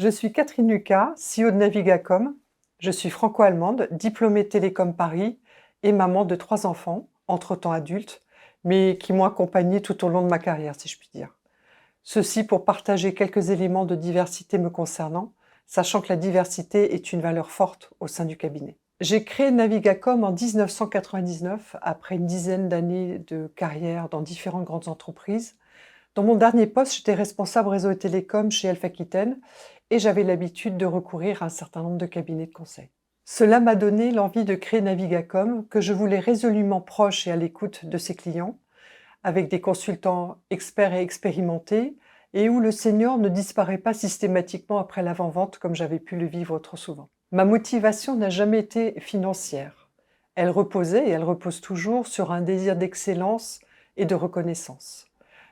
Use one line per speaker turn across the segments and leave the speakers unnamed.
Je suis Catherine Lucas, CEO de Navigacom. Je suis franco-allemande, diplômée Télécom Paris et maman de 3 enfants, entre-temps adultes, mais qui m'ont accompagnée tout au long de ma carrière, si je puis dire. Ceci pour partager quelques éléments de diversité me concernant, sachant que la diversité est une valeur forte au sein du cabinet. J'ai créé Navigacom en 1999, après une dizaine d'années de carrière dans différentes grandes entreprises. Dans mon dernier poste, j'étais responsable réseau et télécom chez Elf Aquitaine et j'avais l'habitude de recourir à un certain nombre de cabinets de conseil. Cela m'a donné l'envie de créer Navigacom, que je voulais résolument proche et à l'écoute de ses clients, avec des consultants experts et expérimentés, et où le senior ne disparaît pas systématiquement après l'avant-vente comme j'avais pu le vivre trop souvent. Ma motivation n'a jamais été financière. Elle reposait, et elle repose toujours, sur un désir d'excellence et de reconnaissance.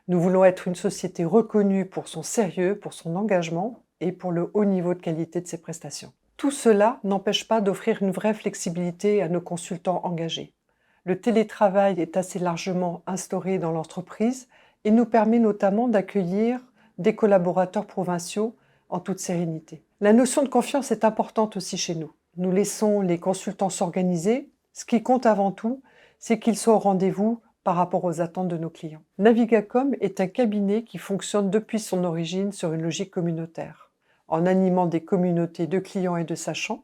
Nous voulons être une société reconnue pour son sérieux, pour son engagement et pour le haut niveau de qualité de ses prestations. Tout cela n'empêche pas d'offrir une vraie flexibilité à nos consultants engagés. Le télétravail est assez largement instauré dans l'entreprise et nous permet notamment d'accueillir des collaborateurs provinciaux en toute sérénité. La notion de confiance est importante aussi chez nous. Nous laissons les consultants s'organiser. Ce qui compte avant tout, c'est qu'ils soient au rendez-vous par rapport aux attentes de nos clients. Navigacom est un cabinet qui fonctionne depuis son origine sur une logique communautaire, en animant des communautés de clients et de sachants,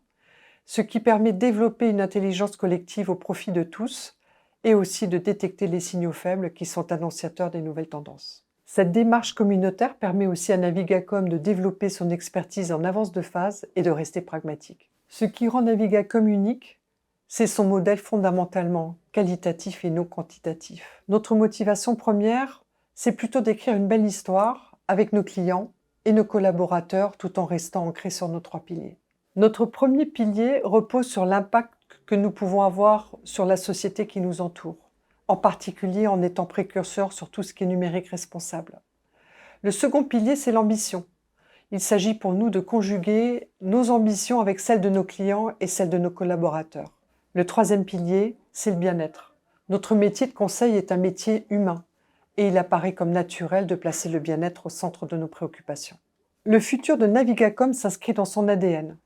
ce qui permet de développer une intelligence collective au profit de tous et aussi de détecter les signaux faibles qui sont annonciateurs des nouvelles tendances. Cette démarche communautaire permet aussi à Navigacom de développer son expertise en avance de phase et de rester pragmatique. Ce qui rend Navigacom unique, c'est son modèle fondamentalement qualitatif et non quantitatif. Notre motivation première, c'est plutôt d'écrire une belle histoire avec nos clients et nos collaborateurs tout en restant ancrés sur nos 3 piliers. Notre premier pilier repose sur l'impact que nous pouvons avoir sur la société qui nous entoure, en particulier en étant précurseurs sur tout ce qui est numérique responsable. Le second pilier, c'est l'ambition. Il s'agit pour nous de conjuguer nos ambitions avec celles de nos clients et celles de nos collaborateurs. Le troisième pilier, c'est le bien-être. Notre métier de conseil est un métier humain et il apparaît comme naturel de placer le bien-être au centre de nos préoccupations. Le futur de Navigacom s'inscrit dans son ADN.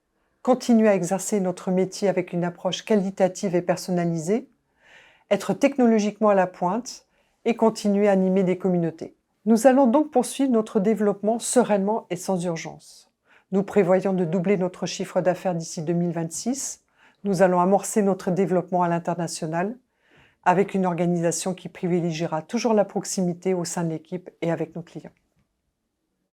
Continuer à exercer notre métier avec une approche qualitative et personnalisée, être technologiquement à la pointe et continuer à animer des communautés. Nous allons donc poursuivre notre développement sereinement et sans urgence. Nous prévoyons de doubler notre chiffre d'affaires d'ici 2026. Nous allons amorcer notre développement à l'international avec une organisation qui privilégiera toujours la proximité au sein de l'équipe et avec nos clients.